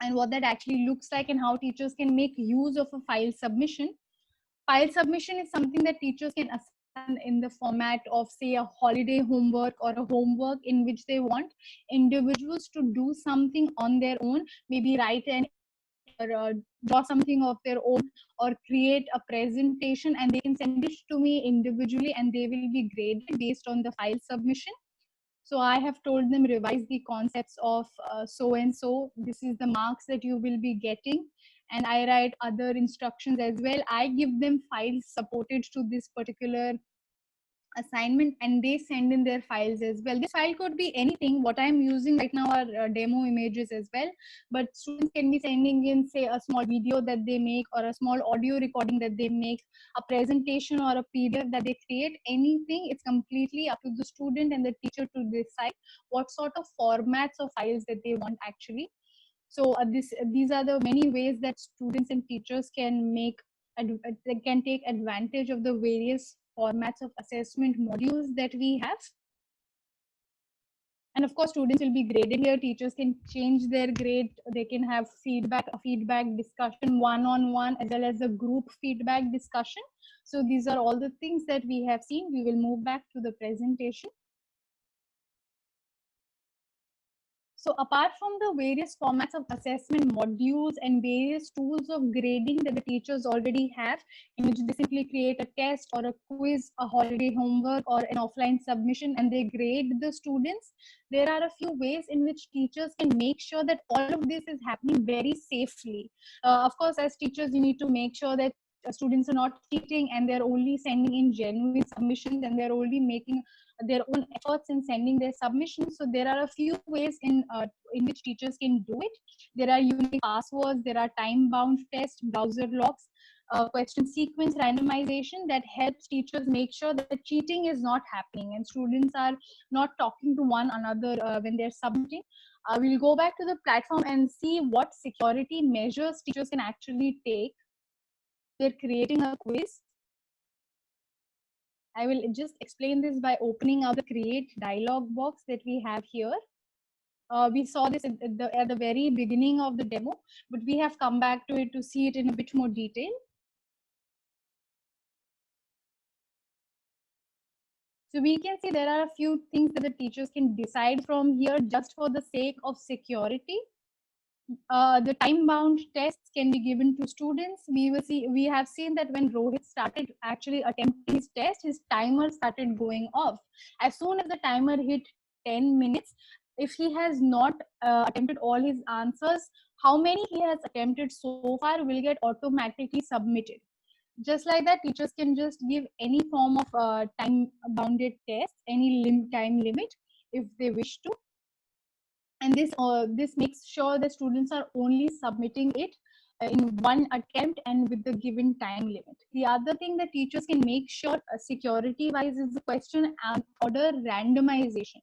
and what that actually looks like, and how teachers can make use of a file submission. File submission is something that teachers can assign in the format of, say, a holiday homework or a homework in which they want individuals to do something on their own, maybe write an essay or draw something of their own, or create a presentation, and they can send it to me individually, and they will be graded based on the file submission. So I have told them, revise the concepts of so and so. This is the marks that you will be getting. And I write other instructions as well. I give them files supported to this particular assignment, and they send in their files as well. This file could be anything. What I'm using right now are demo images as well, but students can be sending in, say, a small video that they make, or a small audio recording that they make, a presentation or a PDF that they create. Anything, it's completely up to the student and the teacher to decide what sort of formats of files that they want actually. So these are the many ways that students and teachers can they can take advantage of the various formats of assessment modules that we have. And of course, students will be graded here. Teachers can change their grade. They can have a feedback discussion, one-on-one, as well as a group feedback discussion. So these are all the things that we have seen. We will move back to the presentation. So apart from the various formats of assessment modules and various tools of grading that the teachers already have, in which they simply create a test or a quiz, a holiday homework, or an offline submission, and they grade the students, there are a few ways in which teachers can make sure that all of this is happening very safely. Of course, as teachers, you need to make sure that students are not cheating, and they're only sending in genuine submissions, and they're only making their own efforts in sending their submissions. So there are a few ways in which teachers can do it. There are unique passwords, there are time-bound tests, browser locks, question sequence randomization that helps teachers make sure that cheating is not happening and students are not talking to one another when they're submitting. We'll go back to the platform and see what security measures teachers can actually take. They're creating a quiz. I will just explain this by opening up the create dialog box that we have here. We saw this at the very beginning of the demo, but we have come back to it to see it in a bit more detail. So we can see there are a few things that the teachers can decide from here just for the sake of security. The time-bound tests can be given to students. We have seen that when Rohit started actually attempting his test, his timer started going off. As soon as the timer hit 10 minutes, if he has not attempted all his answers, how many he has attempted so far will get automatically submitted. Just like that, teachers can just give any form of time-bounded test, any time limit if they wish to, and this makes sure that students are only submitting it in one attempt and with the given time limit. The other thing that teachers can make sure security wise is the question and order randomization.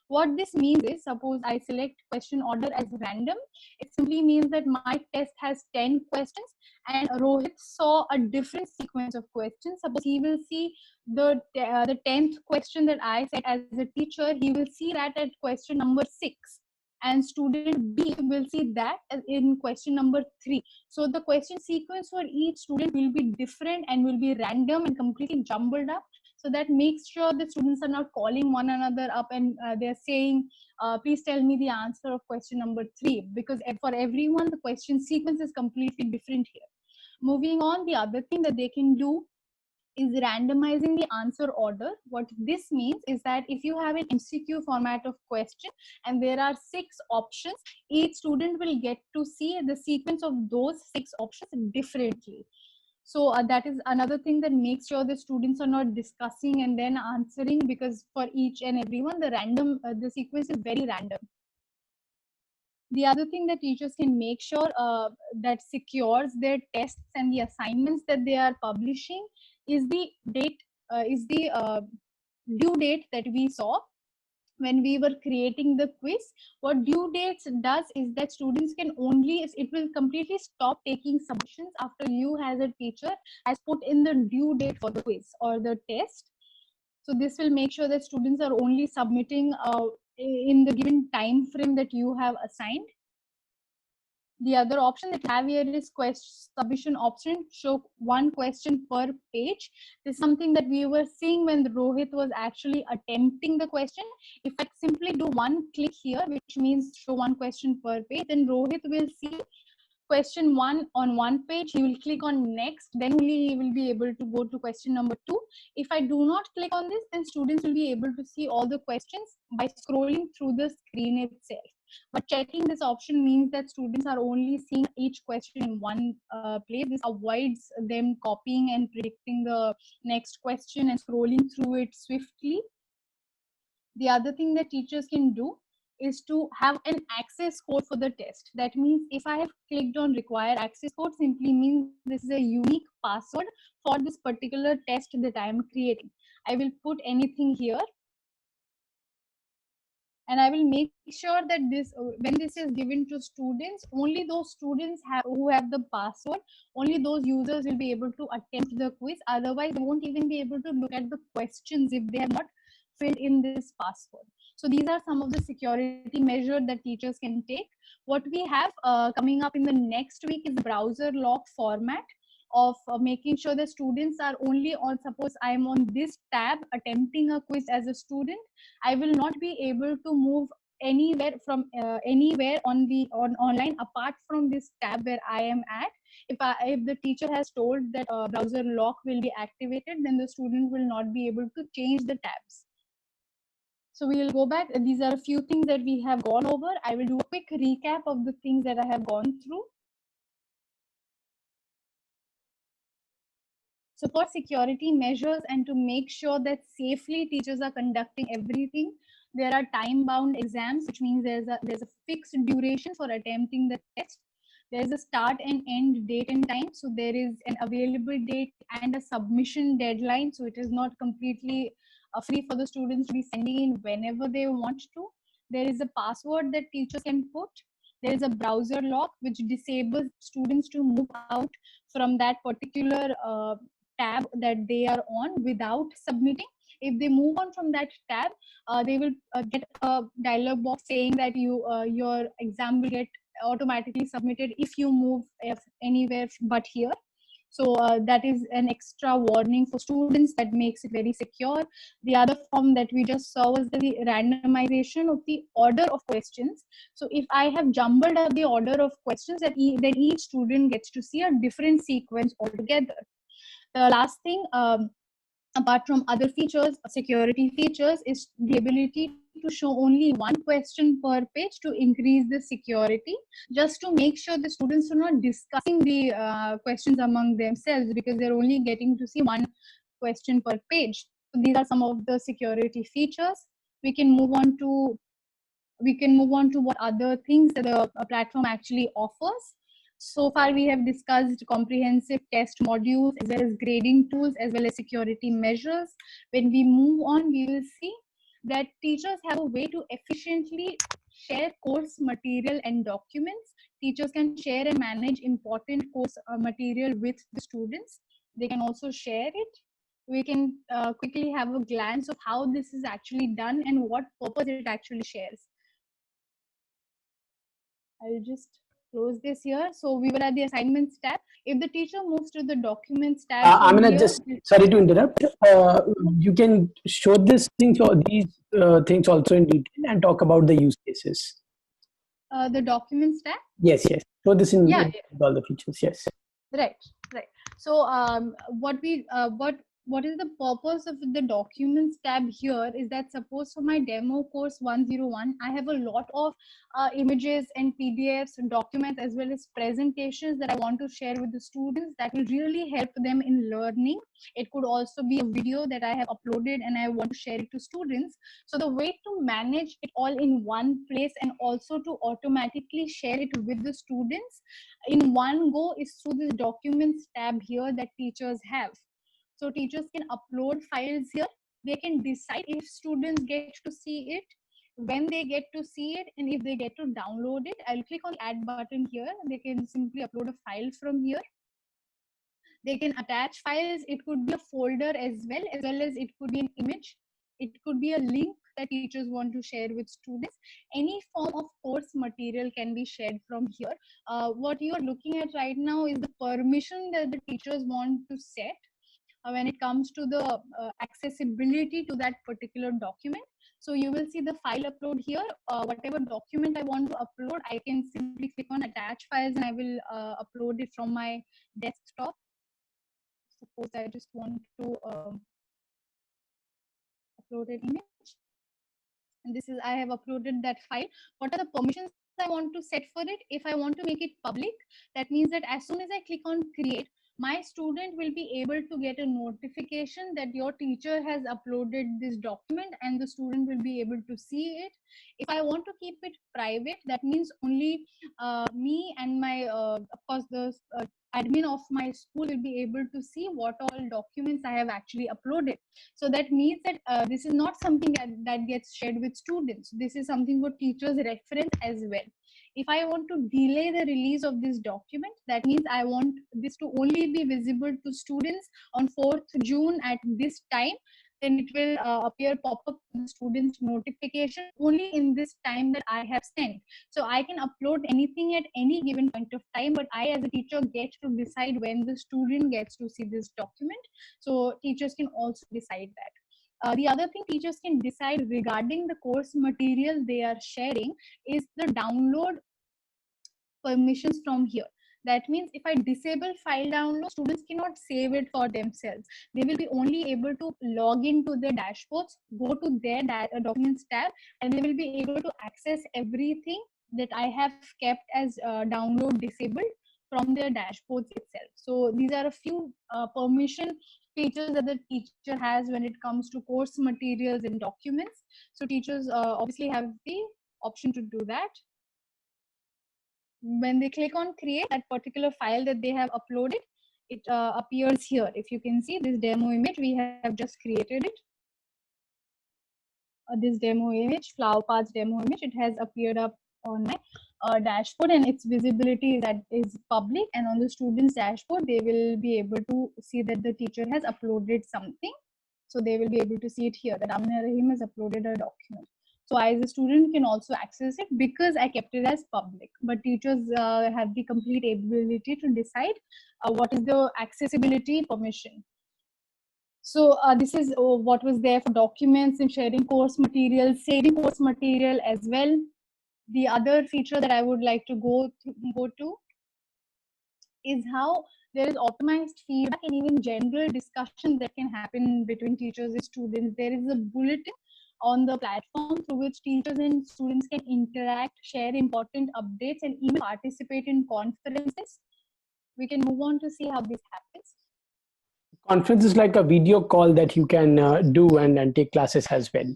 What this means is, suppose I select question order as random, it simply means that my test has 10 questions and Rohit saw a different sequence of questions. Suppose he will see the 10th question that I said as a teacher, he will see that at question number 6, and student B will see that in question number 3. So the question sequence for each student will be different and will be random and completely jumbled up. So that makes sure that students are not calling one another up and they're saying, please tell me the answer of question number 3, because for everyone, the question sequence is completely different here. Moving on, the other thing that they can do is randomizing the answer order. What this means is that if you have an MCQ format of question and there are 6 options, each student will get to see the sequence of those 6 options differently. So that is another thing that makes sure the students are not discussing and then answering, because for each and everyone the sequence is very random. The other thing that teachers can make sure that secures their tests and the assignments that they are publishing is the due date that we saw when we were creating the quiz. What due dates does is that students can only, it will completely stop taking submissions after you as a teacher has put in the due date for the quiz or the test. So this will make sure that students are only submitting in the given time frame that you have assigned. The other option that you have here is submission option, show one question per page. This is something that we were seeing when Rohit was actually attempting the question. If I simply do one click here, which means show one question per page, then Rohit will see question 1 on one page. He will click on next, then only he will be able to go to question number 2. If I do not click on this, then students will be able to see all the questions by scrolling through the screen itself. But checking this option means that students are only seeing each question in one place. This avoids them copying and predicting the next question and scrolling through it swiftly. The other thing that teachers can do is to have an access code for the test. That means if I have clicked on require access code, simply means this is a unique password for this particular test that I am creating. I will put anything here, and I will make sure that this when this is given to students, only those students who have the password, only those users will be able to attempt the quiz. Otherwise, they won't even be able to look at the questions if they have not filled in this password. So these are some of the security measures that teachers can take. What we have coming up in the next week is browser lock format of making sure the students are only on, suppose I am on this tab attempting a quiz as a student, I will not be able to move anywhere from anywhere on the online apart from this tab where I am at. If the teacher has told that browser lock will be activated, then the student will not be able to change the tabs. So we will go back. These are a few things that we have gone over. I will do a quick recap of the things that I have gone through. So for security measures and to make sure that safely teachers are conducting everything, there are time-bound exams, which means there's a fixed duration for attempting the test. There's a start and end date and time. So there is an available date and a submission deadline. So it is not completely free for the students to be sending in whenever they want to. There is a password that teachers can put. There is a browser lock, which disables students to move out from that particular tab that they are on without submitting. If they move on from that tab, they will get a dialog box saying that your exam will get automatically submitted if you move anywhere but here. So that is an extra warning for students that makes it very secure. The other form that we just saw was the randomization of the order of questions. So if I have jumbled up the order of questions, then each student gets to see a different sequence altogether. The last thing, apart from other features, security features, is the ability to show only one question per page to increase the security, just to make sure the students are not discussing the questions among themselves, because they're only getting to see one question per page. So these are some of the security features. We can move on to what other things that the platform actually offers. So far, we have discussed comprehensive test modules as well as grading tools as well as security measures. When we move on, we will see that teachers have a way to efficiently share course material and documents. Teachers can share and manage important course material with the students. They can also share it. We can quickly have a glance of how this is actually done and what purpose it actually shares. I'll just close this here. So we were at the assignments tab. If the teacher moves to the documents tab, I'm gonna just, sorry to interrupt. You can show these things also in detail and talk about the use cases. The documents tab. Yes. Show this in yeah. all the features. Yes. Right. So what is the purpose of the documents tab here is that, suppose for my demo course 101, I have a lot of images and PDFs and documents as well as presentations that I want to share with the students that will really help them in learning. It could also be a video that I have uploaded and I want to share it to students. So the way to manage it all in one place and also to automatically share it with the students in one go is through this documents tab here that teachers have. So teachers can upload files here. They can decide if students get to see it, when they get to see it, and if they get to download it. I'll click on the add button here. They can simply upload a file from here. They can attach files. It could be a folder as well as it could be an image. It could be a link. that teachers want to share with students. Any form of course material can be shared from here. What you are looking at right now is the permission that the teachers want to set when it comes to the accessibility to that particular document. So you will see the file upload here. Whatever document I want to upload, I can simply click on attach files and I will upload it from my desktop. Suppose I just want to upload an image, and this is, I have uploaded that file. What are the permissions I want to set for it? If I want to make it public, that means that as soon as I click on create, my student will be able to get a notification that your teacher has uploaded this document, and the student will be able to see it. If I want to keep it private, that means only me and my of course the admin of my school will be able to see what all documents I have actually uploaded. So that means that this is not something that gets shared with students. This is something for teachers reference as well. If I want to delay the release of this document, that means I want this to only be visible to students on 4th June at this time, then it will appear pop-up students notification only in this time that I have sent. So I can upload anything at any given point of time, but I as a teacher get to decide when the student gets to see this document. So teachers can also decide that. The other thing teachers can decide regarding the course material they are sharing is the download permissions from here. That means if I disable file download, students cannot save it for themselves. They will be only able to log into their dashboards, go to their documents tab, and they will be able to access everything that I have kept as download disabled from their dashboards itself. So these are a few permission features that the teacher has when it comes to course materials and documents. So teachers obviously have the option to do that. When they click on create, that particular file that they have uploaded, it appears here. If you can see this demo image, we have just created it. This demo image, flower paths demo image, it has appeared up on my dashboard, and its visibility that is public, and on the students dashboard they will be able to see that the teacher has uploaded something. So they will be able to see it here that Amna Rahim has uploaded a document. So I as a student can also access it because I kept it as public, but teachers have the complete ability to decide what is the accessibility permission. So this is what was there for documents and sharing course material, saving course material as well. The other feature that I would like to go to is how there is optimized feedback and even general discussion that can happen between teachers and students. There is a bulletin on the platform through which teachers and students can interact, share important updates, and even participate in conferences. We can move on to see how this happens. Conference is like a video call that you can do and take classes as well.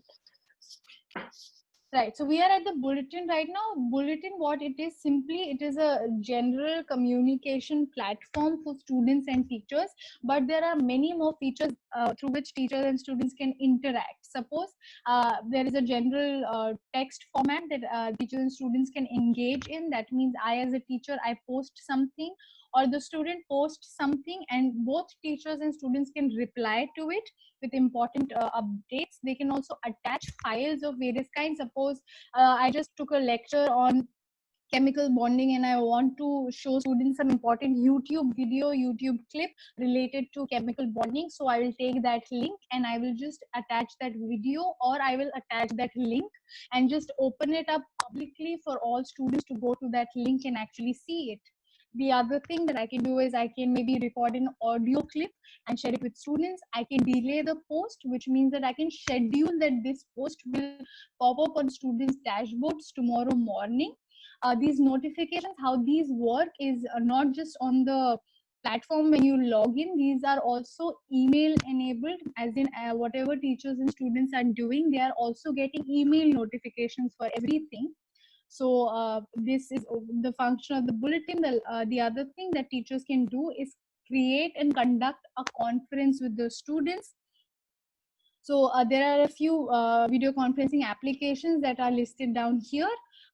Right. So we are at the bulletin right now. Bulletin, what it is, simply it is a general communication platform for students and teachers, but there are many more features through which teachers and students can interact. Suppose there is a general text format that teachers and students can engage in. That means I as a teacher, I post something, or the student posts something, and both teachers and students can reply to it with important updates. They can also attach files of various kinds. Suppose I just took a lecture on chemical bonding and I want to show students some important YouTube video, YouTube clip related to chemical bonding. So I will take that link and I will just attach that video, or I will attach that link and just open it up publicly for all students to go to that link and actually see it. The other thing that I can do is I can maybe record an audio clip and share it with students. I can delay the post, which means that I can schedule that this post will pop up on students' dashboards tomorrow morning. These notifications, how these work is not just on the platform when you log in. These are also email enabled, as in whatever teachers and students are doing, they are also getting email notifications for everything. So this is the function of the bulletin. The other thing that teachers can do is create and conduct a conference with the students. So there are a few video conferencing applications that are listed down here.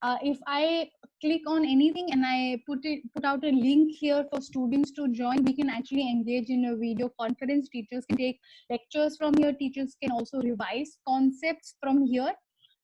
If I click on anything and I put out a link here for students to join, we can actually engage in a video conference. Teachers can take lectures from here. Teachers can also revise concepts from here.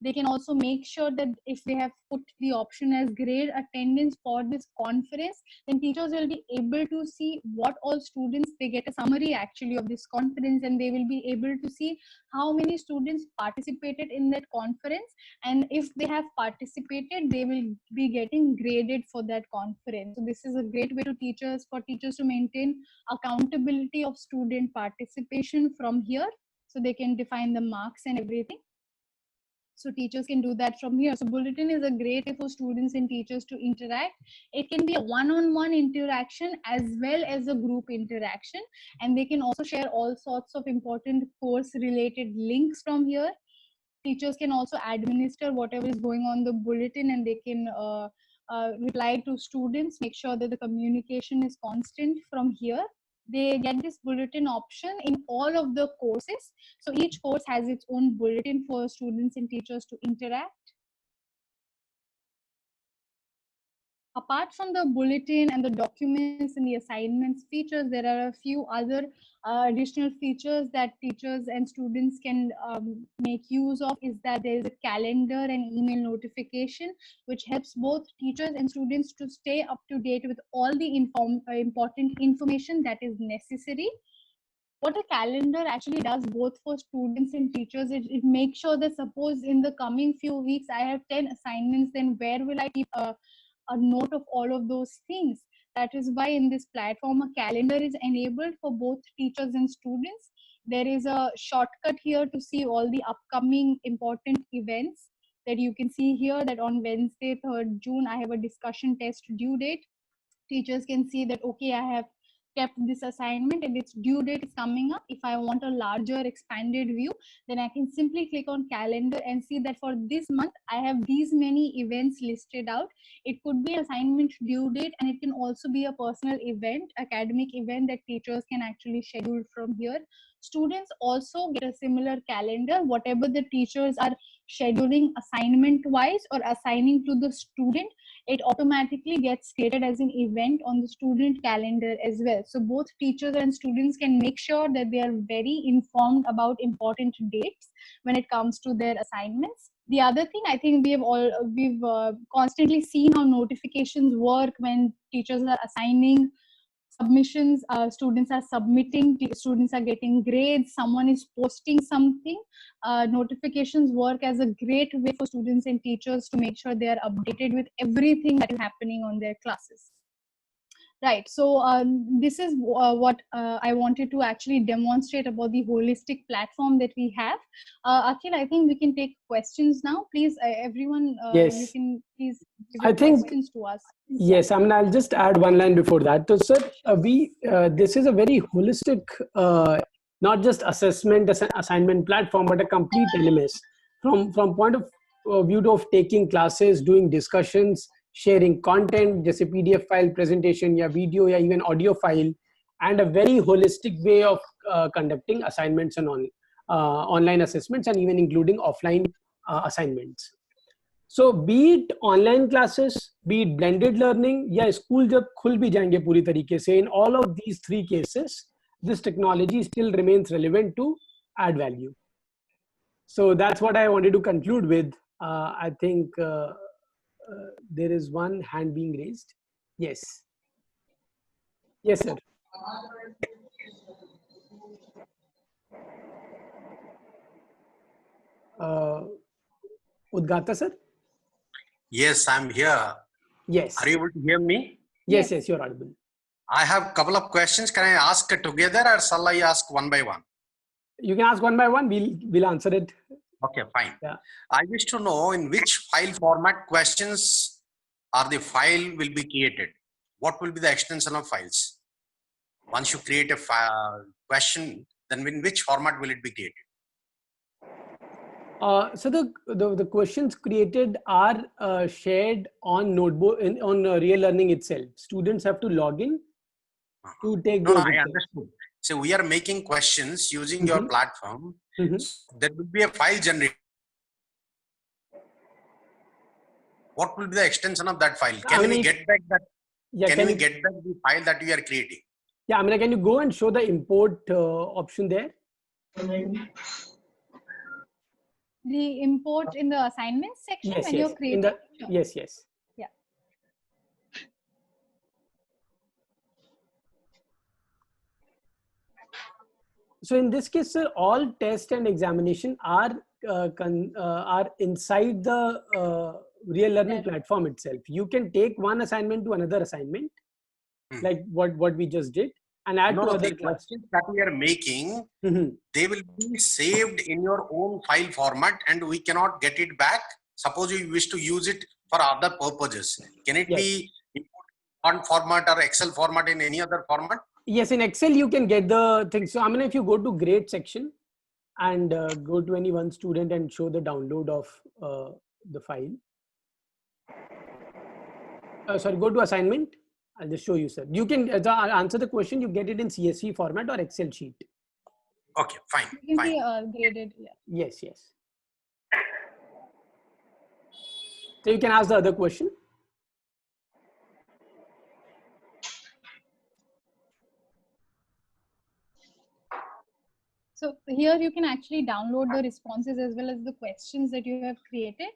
They can also make sure that if they have put the option as grade attendance for this conference, then teachers will be able to see what all students, they get a summary actually of this conference, and they will be able to see how many students participated in that conference, and if they have participated, they will be getting graded for that conference. So this is a great way to for teachers to maintain accountability of student participation from here, so they can define the marks and everything. So teachers can do that from here. So bulletin is a great way for students and teachers to interact. It can be a one-on-one interaction as well as a group interaction, and they can also share all sorts of important course related links from here. Teachers can also administer whatever is going on the bulletin, and they can reply to students, make sure that the communication is constant from here. They get this bulletin option in all of the courses. So each course has its own bulletin for students and teachers to interact. Apart from the bulletin and the documents and the assignments features, there are a few other additional features that teachers and students can make use of. Is that there is a calendar and email notification, which helps both teachers and students to stay up to date with all the important information that is necessary. What a calendar actually does both for students and teachers, it makes sure that suppose in the coming few weeks I have 10 assignments, then where will I keep a note of all of those things? That is why in this platform, a calendar is enabled for both teachers and students. There is a shortcut here to see all the upcoming important events that you can see here, that on Wednesday, 3rd June, I have a discussion test due date. Teachers can see that, okay, I have kept this assignment and its due date is coming up. If I want a larger expanded view, then I can simply click on calendar and see that for this month I have these many events listed out. It could be assignment due date, and it can also be a personal event, academic event, that teachers can actually schedule from here. Students also get a similar calendar. Whatever the teachers are scheduling assignment wise or assigning to the student, it automatically gets created as an event on the student calendar as well. So both teachers and students can make sure that they are very informed about important dates when it comes to their assignments. The other thing, I think we've constantly seen how notifications work when teachers are assigning submissions. Students are submitting, students are getting grades, someone is posting something. Notifications work as a great way for students and teachers to make sure they are updated with everything that is happening on their classes. Right. So this is what I wanted to actually demonstrate about the holistic platform that we have. Akhil, I think we can take questions now. Please, everyone, Yes. you can please give I your think questions to us. yes. I mean, I'll just add one line before that. So, sir, this is a very holistic, not just assignment platform, but a complete LMS from point of view of taking classes, doing discussions, sharing content, just a PDF file, presentation, या video, या even audio file, and a very holistic way of conducting assignments and online assessments, and even including offline assignments. So be it online classes, be it blended learning, या school जब खुल भी जाएंगे पूरी तरीके से, in all of these three cases, this technology still remains relevant to add value. So that's what I wanted to conclude with. I think there is one hand being raised. Yes. Yes, sir. Udgata, sir? Yes, I'm here. Yes. Are you able to hear me? Yes, yes, you're audible. I have a couple of questions. Can I ask together, or shall I ask one by one? You can ask one by one. We'll answer it. Okay, fine. Yeah. I wish to know in which file format questions or the file will be created. What will be the extension of files? Once you create a question, then in which format will it be created? So the questions created are shared on notebook on Real Learning itself. Students have to log in to take No, those. I understood. So we are making questions using your platform. So there will be a file generated. what will be the extension of that file? Can I mean, we get back that? Yeah, Can we get back the file that we are creating? Yeah, I mean, can you go and show the import option there? The import in the assignments section Yes, when yes. you're creating? Sure. Yes, yes. Yeah. So in this case, sir, all test and examination are inside the real learning platform itself. You can take one assignment to another assignment, like what we just did, and add to other the questions that we are making, Mm-hmm. they will be saved in your own file format and we cannot get it back. Suppose you wish to use it for other purposes. Can it be on format or Excel format in any other format? Yes, in Excel you can get the things. So I mean, if you go to grade section and go to any one student and show the download of the file. Sorry, go to assignment. I'll just show you, sir. You can answer the question. You get it in CSV format or Excel sheet. Okay, fine. You can fine. see graded. Yeah. Yes, yes. So you can ask the other question. So here you can actually download the responses as well as the questions that you have created.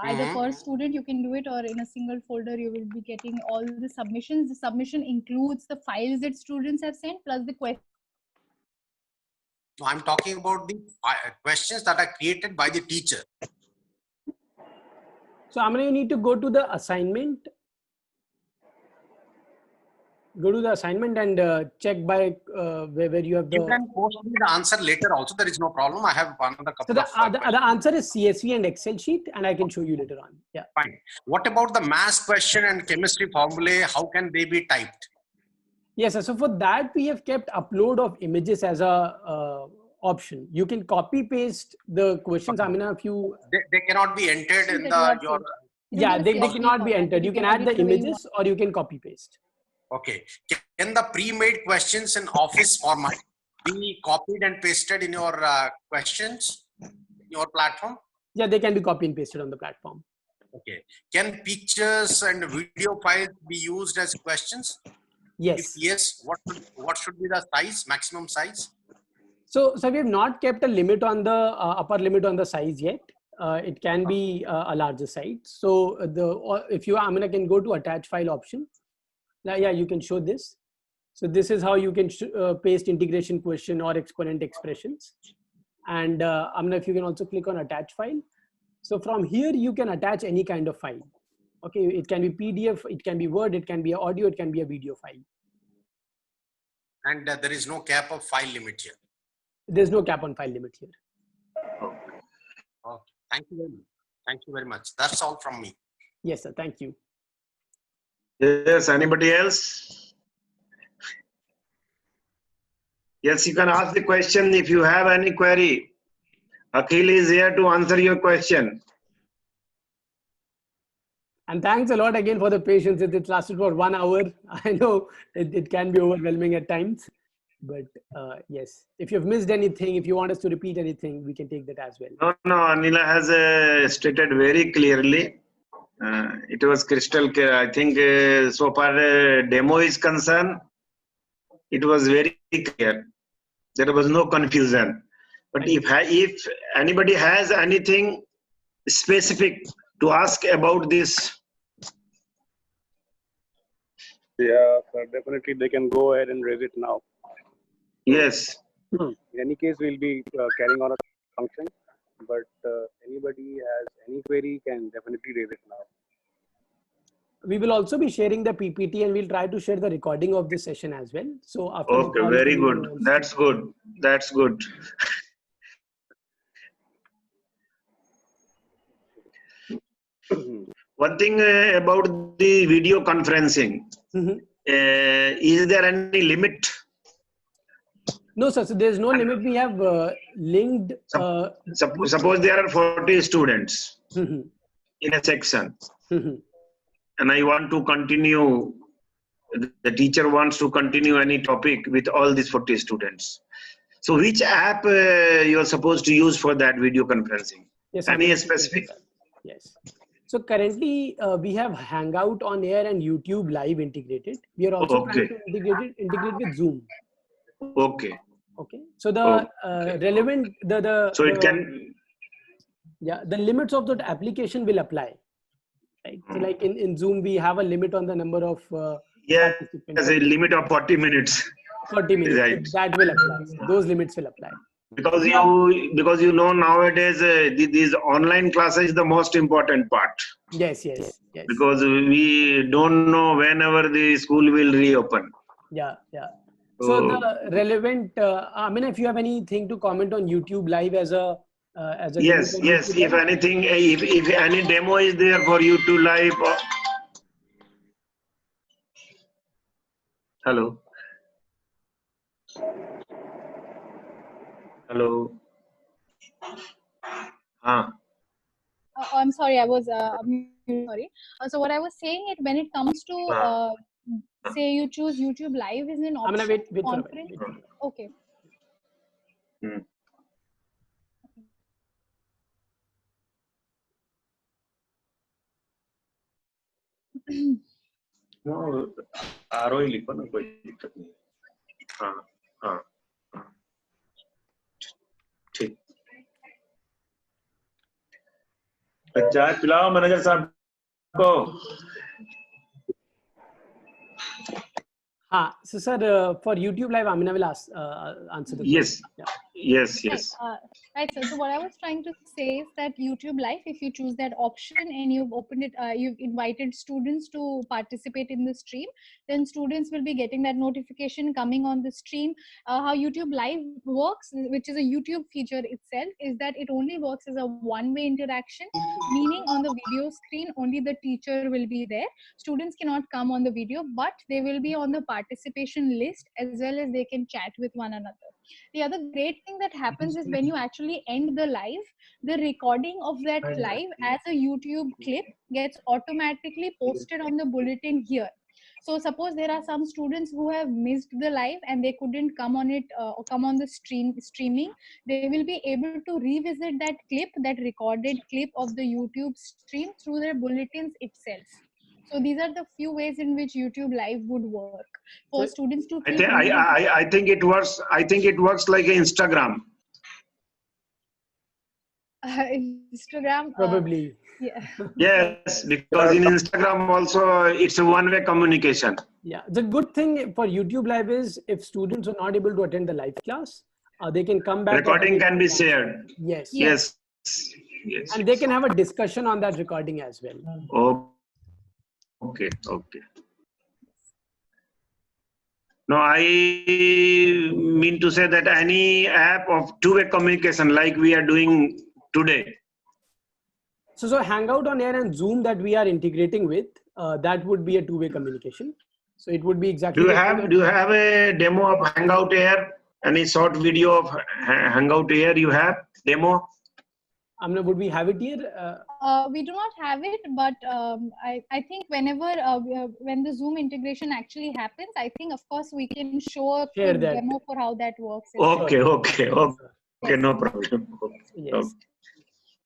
Either per student you can do it, or in a single folder you will be getting all the submissions. The submission includes the files that students have sent plus the questions. No, I'm talking about the questions that are created by the teacher. So Amna, you need to go to the assignment. Go to the assignment and check by where you have the. You can post me the answer later also. There is no problem. I have another couple of. The answer is CSV and Excel sheet, and I can show you later on. Yeah. Fine. What about the math question and chemistry formulae? How can they be typed? Yes, so for that we have kept upload of images as a option. You can copy paste the questions. I mean, if you they cannot be entered in the your. Yeah, they cannot be entered. You can add the images or you can copy paste. Okay. Can the pre-made questions in Office format be copied and pasted in your questions, in your platform? Yeah, they can be copied and pasted on the platform. Okay. Can pictures and video files be used as questions? Yes. If yes, what should be the size, maximum size? So we have not kept a limit on the upper limit on the size yet. It can be a larger size. So if you can go to attach file option. Yeah, you can show this. So this is how you can paste integration question or exponent expressions. And if you can also click on attach file. So from here, you can attach any kind of file. Okay, it can be PDF, it can be Word, it can be audio, it can be a video file. And there is no cap of file limit here. There's no cap on file limit here. Okay. Thank you very much. Thank you very much. That's all from me. Yes, sir. Thank you. Yes, anybody else? Yes, you can ask the question if you have any query. Akhil is here to answer your question. And thanks a lot again for the patience. It lasted for 1 hour. I know it can be overwhelming at times. But yes, if you've missed anything, if you want us to repeat anything, we can take that as well. No, Anila has stated very clearly. It was crystal clear. I think so far demo is concerned, it was very clear. There was no confusion. But if anybody has anything specific to ask about this. Yeah, sir, definitely they can go ahead and raise it now. Yes. In any case, we'll be carrying on a function, but anybody has any query can definitely raise it now. We will also be sharing the PPT and we'll try to share the recording of this session as well. So after okay, very good. That's good. That's good. One thing about the video conferencing, is there any limit? No, sir. So there's no limit. We have linked. Suppose there are 40 students in a section. And I want to continue, the teacher wants to continue any topic with all these 40 students. So which app you are supposed to use for that video conferencing? Yes, any specific? Yes. So currently we have Hangout on Air and YouTube Live integrated. We are also trying to integrate with Zoom. Okay. Okay. So the relevant So it can. Yeah, the limits of that application will apply. Right. So like in Zoom, we have a limit on the number of Yes, participants. a limit of 40 minutes. 40 minutes. Right. So that will apply. Those limits will apply. Because you know nowadays these online classes is the most important part. Yes. Because we don't know whenever the school will reopen. Yeah. So the relevant, if you have anything to comment on YouTube Live as a yes. If anything, if any demo is there for you to live. Hello. I'm sorry, I was sorry. So what I was saying is, when it comes to say you choose YouTube Live is an option. wait for a conference. minute. Okay. No, ROI लिखो ना कोई दिक्कत नहीं. हाँ. ठीक. चाय पिलाओ manager साहब को. So sir, for YouTube Live, Amina will answer the question. Yes. Right, sir. So what I was trying to say is that YouTube Live, if you choose that option and you've opened it, you've invited students to participate in the stream, then students will be getting that notification coming on the stream. How YouTube Live works, which is a YouTube feature itself, is that it only works as a one-way interaction, meaning on the video screen, only the teacher will be there. Students cannot come on the video, but they will be on the participation list, as well as they can chat with one another. The other great thing that happens is when you actually end the live, the recording of that live as a YouTube clip gets automatically posted on the bulletin here. So suppose there are some students who have missed the live and they couldn't come on it or come on the streaming, they will be able to revisit that clip, that recorded clip of the YouTube stream through their bulletins itself. So these are the few ways in which YouTube Live would work for students to. I think it works. I think it works like Instagram. Instagram. Probably. Yeah. Yes, because in Instagram also it's a one-way communication. Yeah, the good thing for YouTube Live is if students are not able to attend the live class, they can come back. Recording can be shared. Yes. And they can have a discussion on that recording as well. Okay. No, I mean to say that any app of two-way communication like we are doing today. So Hangout on Air and Zoom that we are integrating with, that would be a two-way communication. So it would be exactly. Do you have a demo of Hangout Air? Any short video of Hangout Air you have demo? Would we have it here? We do not have it, but I think whenever when the Zoom integration actually happens, I think of course we can show a quick demo for how that works. Okay, no problem. Yes. Okay.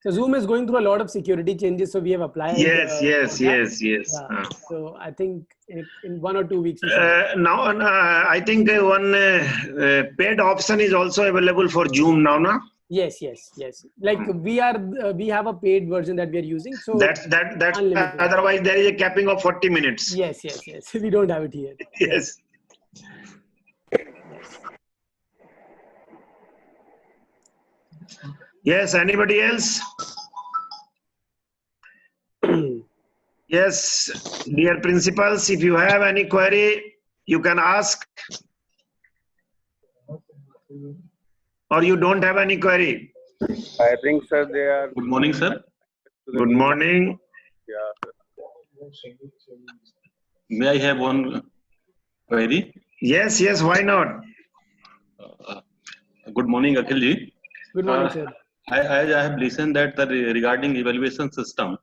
So Zoom is going through a lot of security changes, so we have applied. Yes. So I think in 1 or 2 weeks. Now I think one paid option is also available for Zoom now, no? Yes. Like we have a paid version that we are using. So that's unlimited. Otherwise there is a capping of 40 minutes. Yes. We don't have it here. Yes. Yes, anybody else? Yes, dear principals, if you have any query, you can ask. Or you don't have any query? I think, sir, they are. Good morning, sir. Good morning. Yeah. May I have one query? Yes, why not? Good morning, Akhilji. Good morning, sir. I have listened that regarding evaluation system,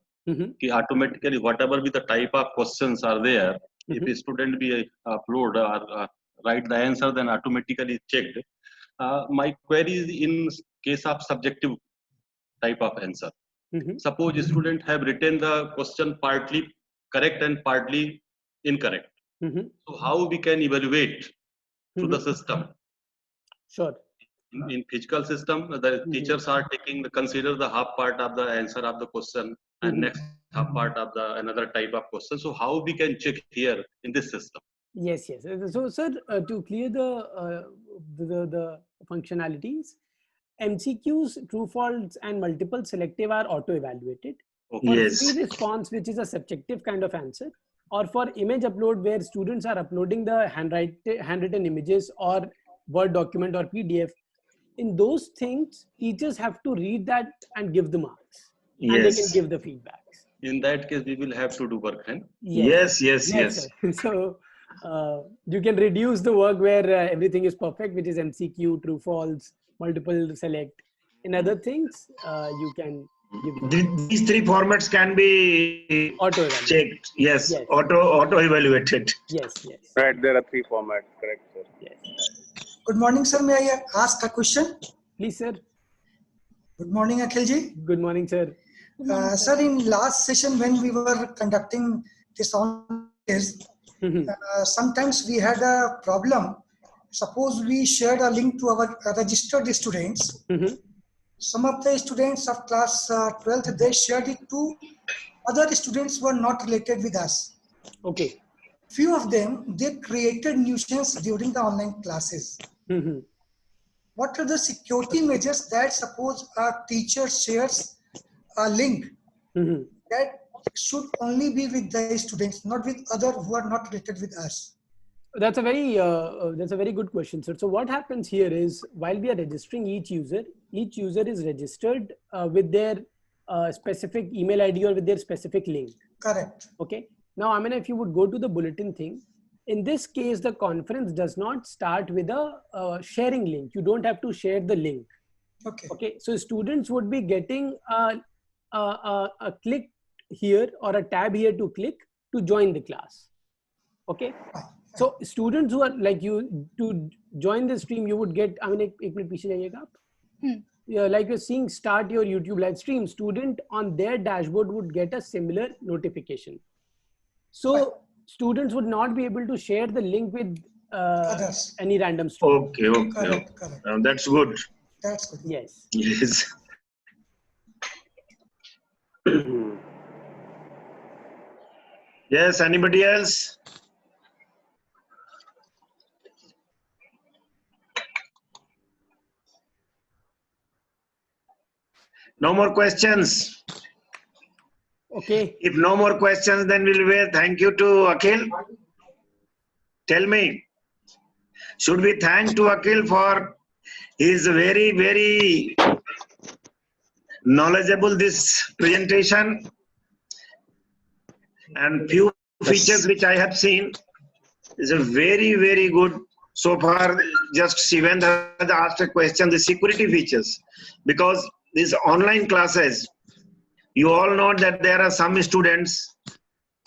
automatically whatever be the type of questions are there, if a student be upload or write the answer, then automatically checked. My query is in case of subjective type of answer. Suppose student have written the question partly correct and partly incorrect. So how we can evaluate through the system? Sure. In physical system, the teachers are taking consider the half part of the answer of the question and next half part of the another type of question. So how we can check here in this system? Yes, yes. So, sir, to clear the functionalities, MCQs, true false, and multiple selective are auto-evaluated. For Yes. free response, which is a subjective kind of answer, or for image upload, where students are uploading the handwritten images or Word document or PDF, in those things, teachers have to read that and give the marks, and they can Yes. give the feedbacks. In that case, we will have to do work hand. Yes, yes, yes. Sir. So you can reduce the work where everything is perfect, which is MCQ, true, false, multiple select. In other things, you can give These three formats can be auto checked. Yes, Yes. auto evaluated. Yes, yes, Right, there are 3 formats, correct, sir. yes. Good morning, sir. May I ask a question? Please, sir. Good morning, Akhilji. Good morning, sir. Sir, in last session when we were conducting this on test, sometimes we had a problem. Suppose we shared a link to our registered students. Some of the students of class 12th, they shared it to other students who were not related with us. Okay. Few of them, they created nuisance during the online classes. What are the security measures that suppose a teacher shares a link that should only be with the students, not with other who are not related with us? That's a very good question, sir. So what happens here is, while we are registering each user is registered with their specific email ID or with their specific link. Correct. Okay. Now, I mean, if you would go to the bulletin thing, in this case, the conference does not start with a sharing link. You don't have to share the link. Okay. Okay. So students would be getting a click here or a tab here to click to join the class. Okay. So students who are like you, to join the stream, you would get, I mean, एक minute पीछे जाइएगा आप. Yeah, like you're seeing start your YouTube live stream, student on their dashboard would get a similar notification. So students would not be able to share the link with any random student. Okay, okay. Correct. That's good. That's good. Yes. Yes. Yes, anybody else? No more questions. Okay. If no more questions, then we'll wait. Thank you to Akhil. Tell me, should we thank to Akhil for his very, very knowledgeable this presentation and few features which I have seen is a very, very good. So far, just Shivendra has asked a question, the security features, because these online classes, you all know that there are some students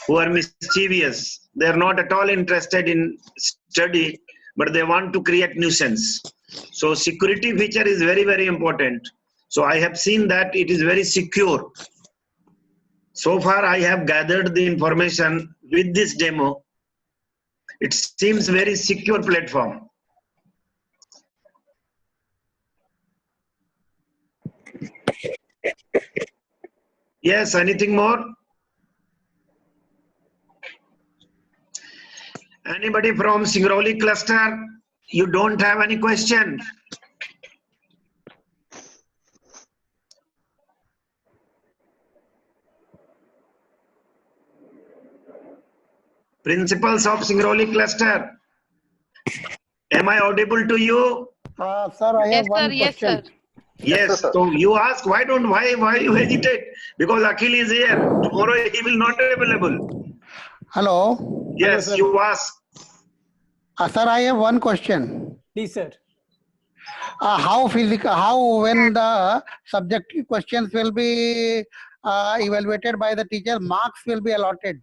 who are mischievous. They are not at all interested in study, but they want to create nuisance. So security feature is very, very important. So I have seen that it is very secure. So far, I have gathered the information with this demo. It seems very secure platform. Yes, anything more? Anybody from Singrauli cluster? You don't have any question? Principals of Singrauli cluster, am I audible to you? Sir, I have one question. Yes, so you ask, why you hesitate? Because Akhil is here. Tomorrow he will not be available. Hello. Yes, Hello, sir. you ask. Sir, I have one question. Please, sir. How when the subjective questions will be evaluated by the teacher, marks will be allotted?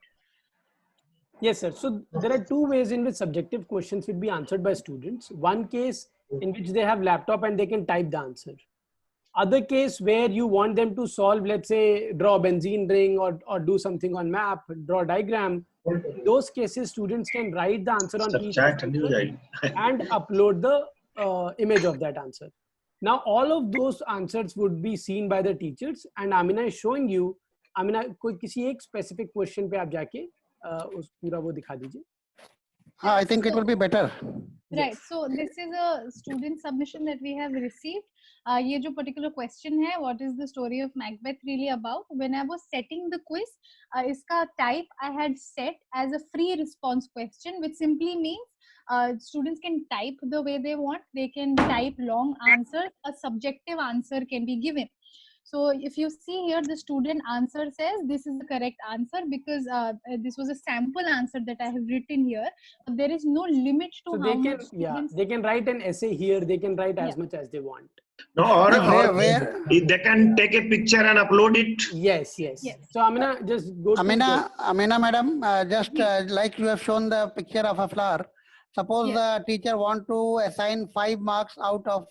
Yes, sir. So there are two ways in which subjective questions will be answered by students. One case in which they have laptop and they can type the answer. Other case where you want them to solve, let's say, draw a benzene ring or do something on map, draw a diagram. In those cases, students can write the answer on piece of paper and upload the image of that answer. Now, all of those answers would be seen by the teachers, and Amina is showing you. Amina, कोई किसी एक specific question पे आप जाके उस पूरा वो दिखा दीजिए. I think it will be better. Right. So this is a student submission that we have received. ये जो particular question है, what is the story of Macbeth really about? When I was setting the quiz, इसका type I had set as a free response question, which simply means students can type the way they want. They can type long answers. A subjective answer can be given. So if you see here, the student answer says this is the correct answer because this was a sample answer that I have written here. There is no limit to So how they much can, students. they can write an essay here. They can write as much as they want. No, or they can take a picture and upload it. Yes. So Amina, just go. Amina, madam, just like you have shown the picture of a flower. Suppose the teacher want to assign 5 marks out of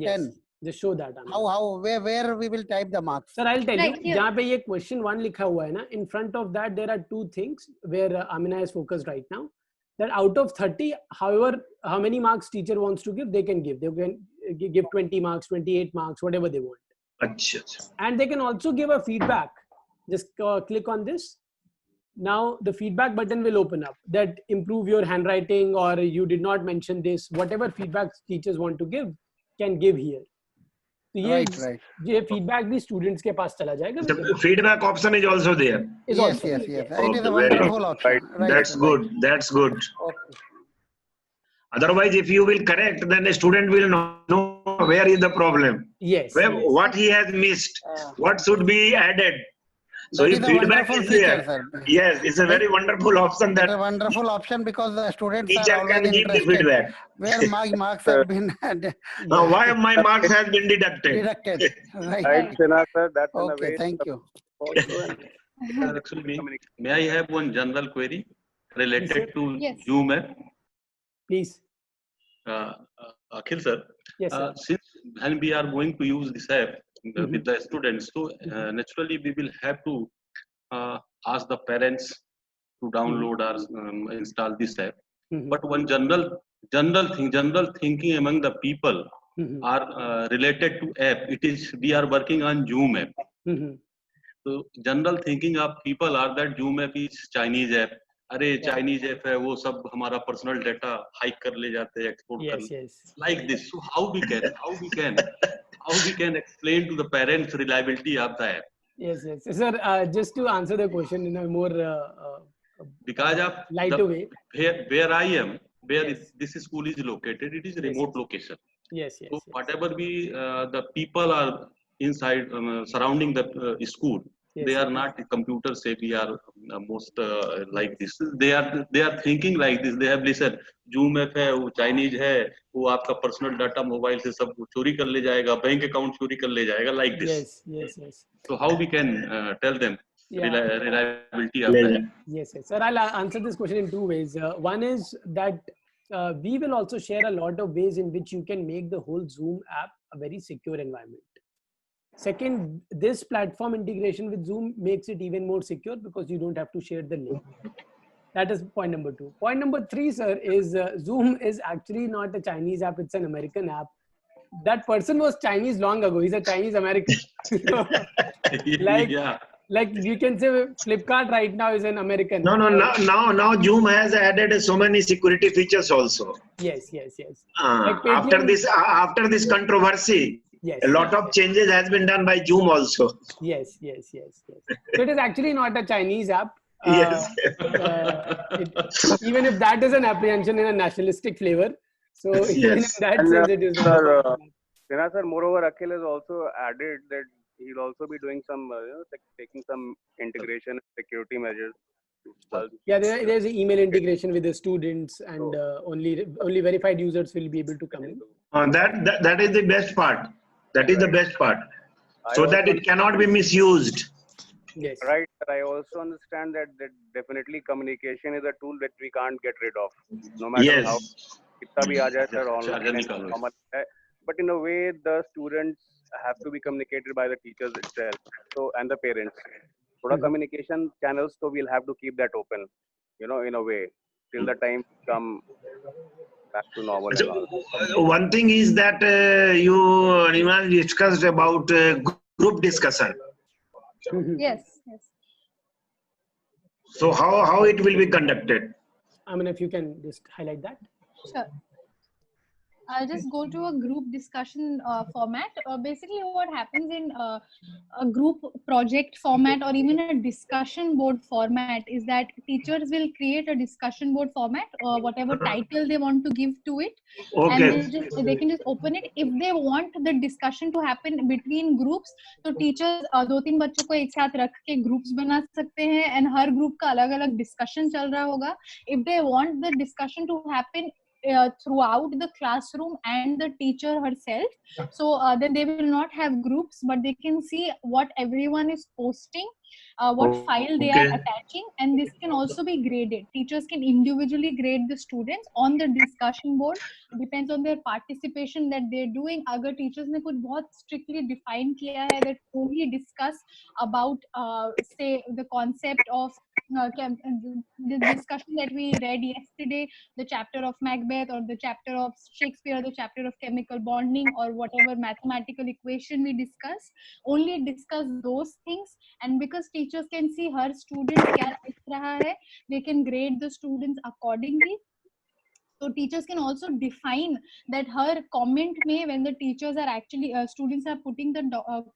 10. Just show that. How where we will type the marks? Sir, I'll tell Right you. here. जहाँ पे ये question 1 लिखा हुआ है ना, in front of that there are 2 things where Amina is focused right now. That out of 30, however, how many marks teacher wants to give, they can give. They can give 20 marks, 28 marks, whatever they want. Achha. And they can also give a feedback. Just click on this. Now the feedback button will open up. That improve your handwriting, or you did not mention this. Whatever feedback teachers want to give, can give here. तो ये feedback भी students के पास चला जाएगा. The feedback option is also there. Yes. It is a wonderful option. Right. That's good. Okay. Otherwise, if you will correct, then the student will not know where is the problem. Yes. What he has missed, what should be added. So if feedback is there, yes, it's a very wonderful option. That a wonderful option because the students teacher are can always give the interested. feedback. Where my marks have been Why my marks have been deducted? Right. Sinha sir, that's Okay, thank you. Actually, may I have one general query related to Zoom app? Please. Akhil sir, yes, sir. Since when we are going to use this app with the students, so naturally we will have to ask the parents to download or install this app. But one general thinking among the people are related to app. It is we are working on Zoom app. So general thinking of people are that Zoom app is Chinese app. अरे Chinese app है वो सब हमारा personal data hike कर ले जाते हैं export कर like this. So how we can explain to the parents reliability of the app? Yes, sir. Just to answer the question in a more because of lighter way, where I am, where this school is located, it is a remote location. Yes. So whatever the people are inside surrounding the school. They are not computer savvy or most like this. They are thinking like this. They have listened. Zoom app है, वो Chinese है, वो आपका personal data mobile से सब चोरी कर ले जाएगा, bank account चोरी कर ले जाएगा, like this. Yes. So how we can tell them reliability of that? Yes. Sir, I'll answer this question in 2 ways. One is that we will also share a lot of ways in which you can make the whole Zoom app a very secure environment. Second, this platform integration with Zoom makes it even more secure because you don't have to share the link. That is point number 2. Point number 3, sir, is Zoom is actually not a Chinese app. It's an American app. That person was Chinese long ago. He's a Chinese American. Like you can say Flipkart right now is an American. No. Now Zoom has added so many security features also. Yes. Like after this controversy. A lot of changes has been done by Zoom also. Yes. So it is actually not a Chinese app. Even if that is an apprehension in a nationalistic flavor. So even in that sense, it is not. Sinha sir, moreover, Akhil has also added that he'll also be doing some, taking some integration and security measures. Yeah, there's an email integration with the students, and only verified users will be able to come in. That is the best part. That is the best part, so that it cannot be misused. Yes. Right. I also understand that definitely communication is a tool that we can't get rid of, no matter how. Kitna bhi aa jaye, sir, online. But in a way, the students have to be communicated by the teachers itself. So and the parents. For Mhm. communication channels, so we'll have to keep that open, in a way, till the time come back to normal So, and all. one thing is that you Nirmal, discussed about group discussion. Mhm. Yes, yes. So how it will be conducted? I mean, if you can just highlight that. Sure. I'll just go to a group discussion format. Basically, what happens in a group project format or even a discussion board format is that teachers will create a discussion board format, whatever title they want to give to it, and Okay. they can just open it. If they want the discussion to happen between groups, तो teachers दो तीन बच्चों को एक साथ रख के groups बना सकते हैं and हर group का अलग अलग discussion चल रहा होगा. If they want the discussion to happen throughout the classroom and the teacher herself, so then they will not have groups, but they can see what everyone is posting, what file they are Okay. attaching, and this can also be graded. Teachers can individually grade the students on the discussion board. Depends on their participation that they're doing. अगर teachers ने कुछ बहुत strictly define किया है that only discuss about say the concept of the discussion that we read yesterday, the chapter of Macbeth or the chapter of Shakespeare, the chapter of chemical bonding or whatever mathematical equation we discuss, only discuss those things. And because teachers can see her student क्या लिख रहा है, they can grade the students accordingly. So teachers can also define that her comment may, when the teachers are actually students are putting the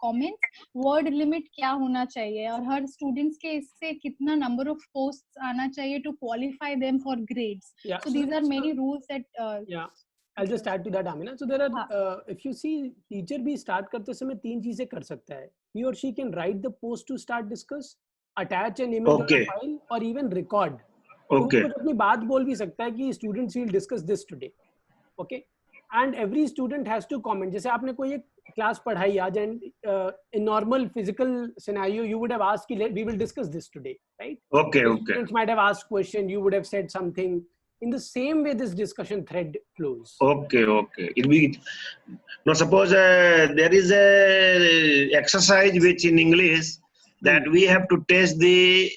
comments, word limit क्या होना चाहिए और her students के इससे कितना number of posts आना चाहिए to qualify them for grades. Yeah. So these are many rules that Yeah. I'll just add to that, Amina. So there are, if you see, teacher भी start करते समय तीन चीजें कर सकता है. He or she can write the post to start discuss, attach an image on a Okay. file, or even record. तो वो Okay. कुछ अपनी बात बोल भी सकता है कि students will discuss this today. Okay. And every student has to comment. जैसे आपने कोई एक class पढ़ाई आज and in normal physical scenario you would have asked कि we will discuss this today, right? Okay. The Okay. students might have asked question, you would have said something. In the same way, this discussion thread flows. Okay. Okay. It be now. Suppose there is a exercise which in English that we have to test the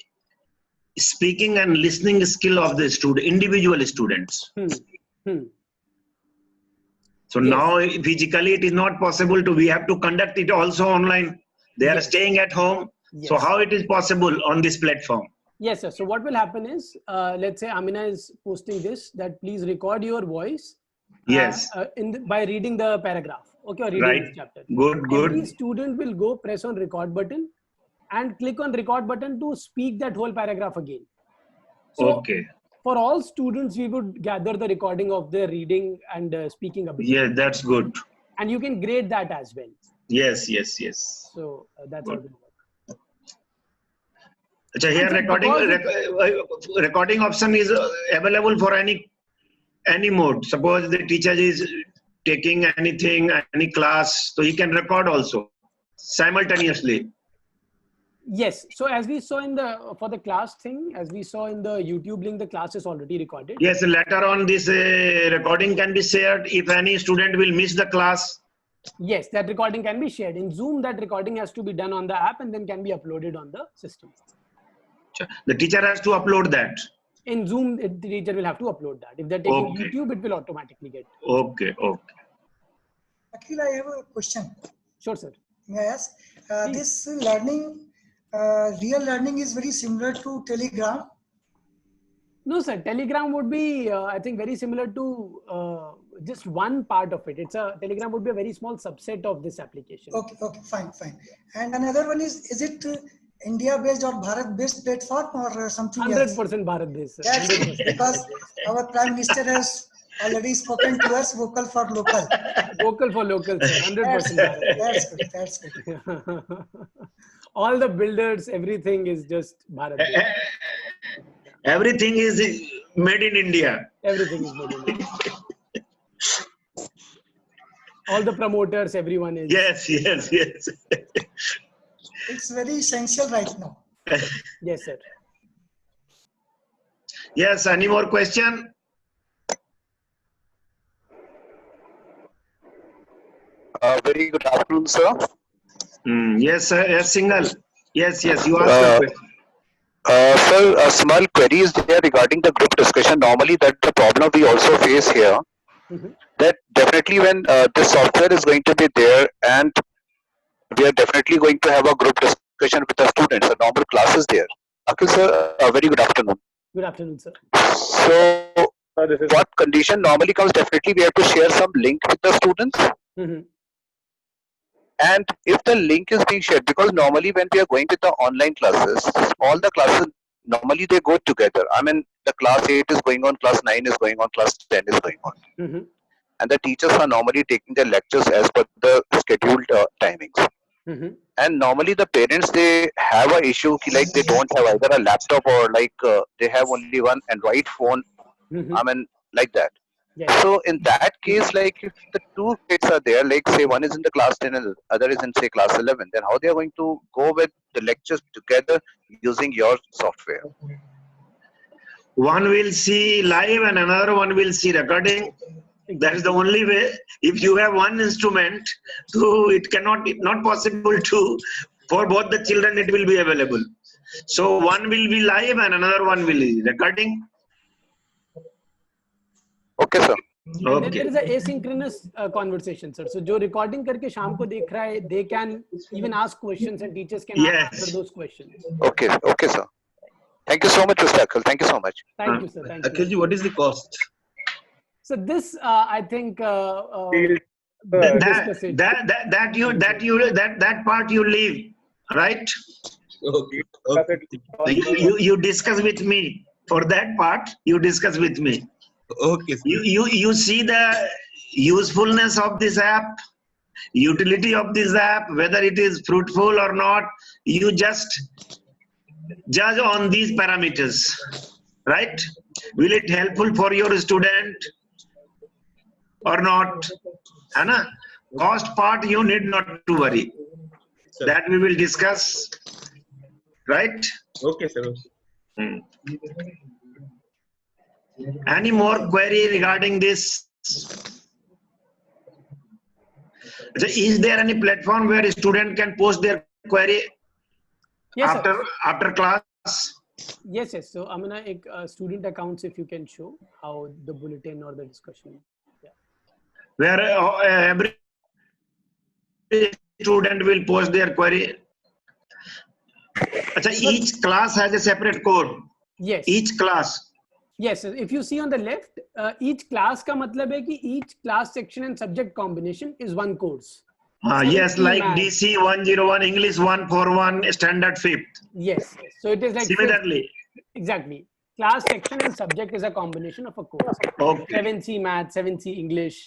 speaking and listening skill of the student, individual students. So Yes. now physically it is not possible to. We have to conduct it also online. They are Yes. staying at home. So Yes. how it is possible on this platform? Yes, sir. So what will happen is, let's say Amina is posting this, that please record your voice Yes. by reading the paragraph. Okay, or reading Right. this chapter. Good. Good. Every student will go press on record button and click on record button to speak that whole paragraph again. So Okay. for all students, we would gather the recording of their reading and speaking ability. Yeah, that's good. And you can grade that as well. Yes. Yes. Yes. So that's how it will work. So here And so recording option is available for any mode. Suppose the teacher is taking anything, any class, so he can record also simultaneously. Yes. So as we saw for the class thing, as we saw in the YouTube link, the class is already recorded. Yes, later on this recording can be shared if any student will miss the class. Yes, that recording can be shared. In Zoom, that recording has to be done on the app and then can be uploaded on the system. The teacher has to upload that. In Zoom, the teacher will have to upload that. If they're taking Okay. YouTube, it will automatically get. Okay. Okay. Akhil, I have a question. Sure, sir. May I ask? This learning, real learning is very similar to Telegram. No, sir. Telegram would be, I think, very similar to just one part of it. Telegram would be a very small subset of this application. Okay, fine. And another one is it India-based or Bharat-based platform or something else? 100% Bharat-based, sir. That's it, because our Prime Minister has already spoken to us, vocal for local. Vocal for local, sir. 100% Bharat. That's good. All the builders, everything is just Bharat. Everything is made in India. Everything is made in India. All the promoters, everyone is. Yes. It's very essential right now. Yes, sir. Yes. Any more question? Very good afternoon, sir. Yes, sir. Yes, Single. Yes, yes. You asked a question. Sir, a small query is there regarding the group discussion. Normally, that's the problem we also face here. That definitely when this software is going to be there, and we are definitely going to have a group discussion with the students. A normal class is there. Akhil sir, a very good afternoon. Good afternoon, sir. So, what condition normally comes? Definitely, we have to share some link with the students. And if the link is being shared, because normally when we are going with the online classes, all the classes normally they go together. I mean, the class 8 is going on, class 9 is going on, class 10 is going on. And the teachers are normally taking their lectures as per the scheduled timings. And normally the parents, they have a issue like they don't have either a laptop or like they have only one Android phone. I mean, like that. So in that case, like if the two kids are there, like say one is in the class 10 and the other is in say class 11, then how they are going to go with the lectures together using your software? One will see live and another one will see recording. That is the only way. If you have one instrument, so it cannot, not possible to, for both the children it will be available. So one will be live and another one will be recording. Okay, sir. And then there is a asynchronous conversation, sir. So, जो recording करके शाम को देख रहा है, they can even ask questions and teachers can answer those questions. Okay, okay, sir. Thank you so much, Mr. Akhil. Thank you so much. Thank you, sir. Thank you. Akhilji, what is the cost? So this, I think, that part you leave, right? Okay. You discuss with me. For that part, you discuss with me. Okay. You see the usefulness of this app, utility of this app, whether it is fruitful or not. You just judge on these parameters, right? Will it helpful for your student or not? Anna, cost part you need not to worry. That we will discuss, right? Okay, sir. Any more query regarding this? So is there any platform where a student can post their query after class? Yes, yes. So I'm gonna student accounts if you can show how the bulletin or the discussion. Yeah. Where every student will post their query. Achha, each class has a separate code. Yes. Each class. Yes, if you see on the left, each class का मतलब है कि each class section and subject combination is one course. Yes, like DC 101, English 141, standard 5th. Yes, so it is like similarly. Exactly. Class section and subject is a combination of a course. Okay. 7C Math, 7C English.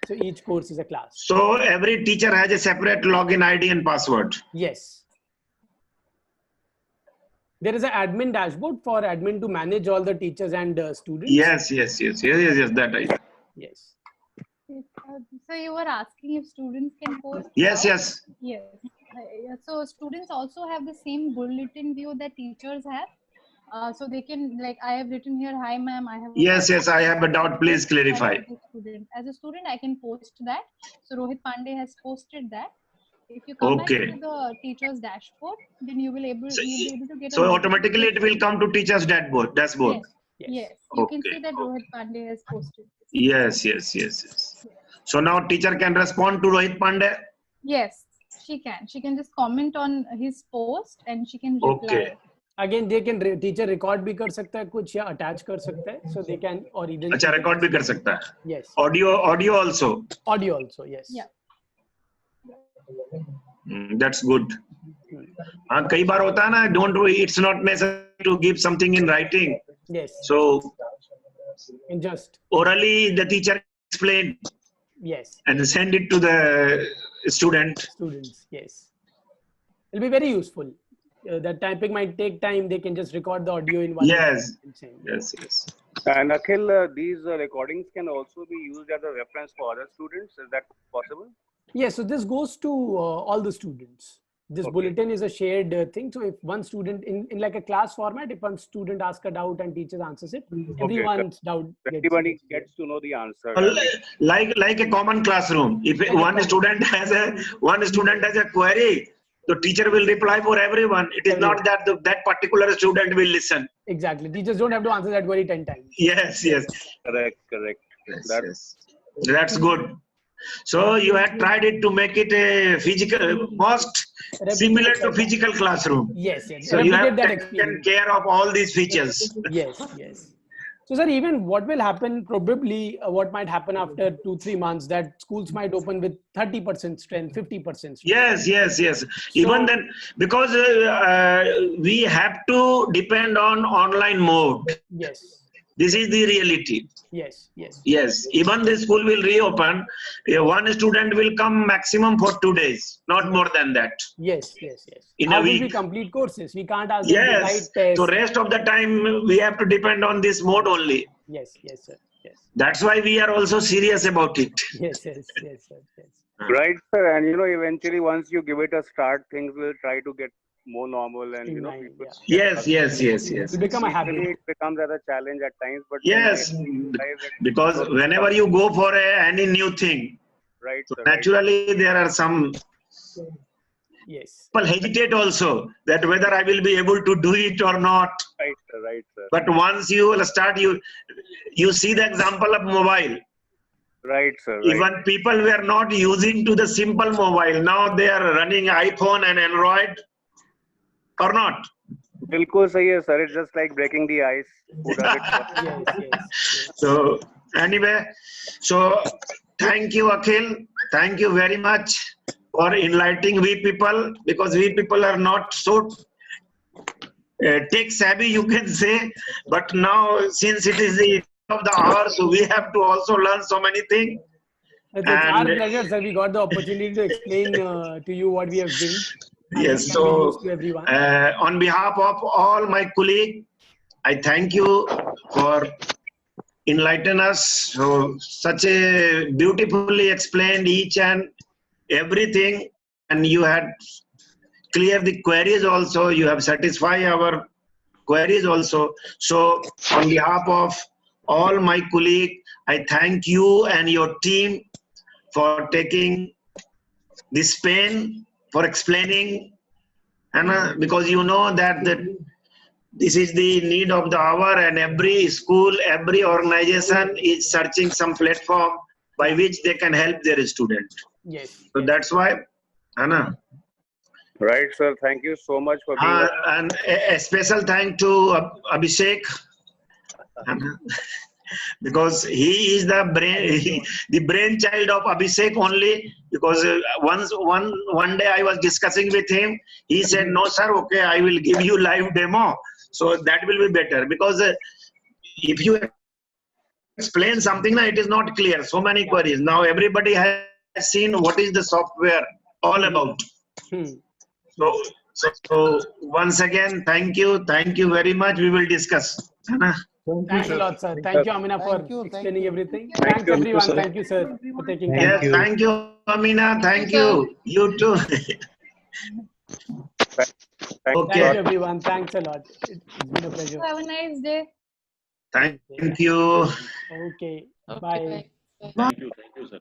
So each course is a class. So every teacher has a separate login ID and password. Yes. There is an admin dashboard for admin to manage all the teachers and students. Yes, that I. Yes. So you were asking if students can post. Yes, yes. Yes. So students also have the same bulletin view that teachers have. So they can, like, I have written here, hi ma'am, I have. Yes, I have a doubt. Please clarify. As a student, I can post that. So Rohit Pandey has posted that. If you come back to the teacher's dashboard, then you will be able to get. So automatically it will come to teacher's dashboard. Yes. You can see that Rohit Pandey has posted. Yes. So now teacher can respond to Rohit Pandey? Yes, she can. She can just comment on his post and she can reply. Okay. Again, they can teacher record भी कर सकता है कुछ या attach कर सकता है. So they can or either. अच्छा record भी कर सकता है. Yes. Audio also. Yes. Yeah. That's good. हाँ कई बार होता है ना, it's not necessary to give something in writing. Yes. So and just orally the teacher explain. Yes. And send it to the students. Yes. It'll be very useful. That typing might take time. They can just record the audio in one. Yes. And Akhil, these recordings can also be used as a reference for other students. Is that possible? Yes. So this goes to all the students. This Okay. bulletin is a shared thing. So if one student in like a class format, if one student asks a doubt and teacher answers it, everyone's doubt Everybody gets gets to know the answer. Like a common classroom. If Like a one common. student has a query, the teacher will reply for everyone. It is not that that particular student will listen. Exactly. Teachers don't have to answer that query 10 times. Yes, yes. Correct. That's good. So you had tried it to make it a physical, most similar to physical classroom. Yes, yes. So you Replicate have that taken experience. care of all these features. Yes, yes. So, sir, even what will happen, probably what might happen after 2-3 months, that schools might open with 30% strength, 50% strength. Yes. Even then, because we have to depend on online mode. Yes. This is the reality. Yes. Yes, even the school will reopen. One student will come maximum for 2 days, not more than that. Yes. In How a will we week. complete courses? We can't ask them to Yes. write tests. So rest of the time we have to depend on this mode only. Yes, sir. Yes. That's why we are also serious about it. Yes. Right, sir. And eventually, once you give it a start, things will try to get more normal, and people. Yes. It become a habit. It becomes as a challenge at times, but Yes, because whenever you go for any new thing, right, so naturally there are some yes. people hesitate also that whether I will be able to do it or not. Right, sir. But once you will start, you see the example of mobile. Right, sir. Even people were not using to the simple mobile. Now they are running iPhone and Android, or not? बिल्कुल सही है, sir. It's just like breaking the ice. Yes. So anyway, so thank you, Akhil. Thank you very much for enlightening we people, because we people are not so tech savvy, you can say. But now, since it is the end of the hour, so we have to also learn so many things. It's our pleasure, sir. We got the opportunity to explain to you what we have built. Yes, so to everyone. On behalf of all my colleagues, I thank you for enlightening us. So such a beautifully explained each and everything, and you had cleared the queries also. You have satisfied our queries also. So on behalf of all my colleagues, I thank you and your team for taking this pain for explaining, and because you know that this is the need of the hour, and every school, every organization is searching some platform by which they can help their student. Yes. So that's why, Anna. Right, sir. Thank you so much for being. And a special thank to Abhishek. Because he is the brainchild of Abhishek only. Because one day I was discussing with him, he said, "No, sir, okay, I will give you live demo, so that will be better." Because if you explain something, it is not clear. So many queries. Now everybody has seen what is the software all about. So once again, thank you very much. We will discuss. Thanks a lot, sir. Thank you, Amina, for explaining everything. Thanks, you, everyone. sir. Thank you, sir, for taking time. Yes, thank you, Amina. Thank you. You too. Thank you, everyone. Thanks a lot. It's been a pleasure. Have a nice day. Thank you. Okay. Bye. Thank you, sir.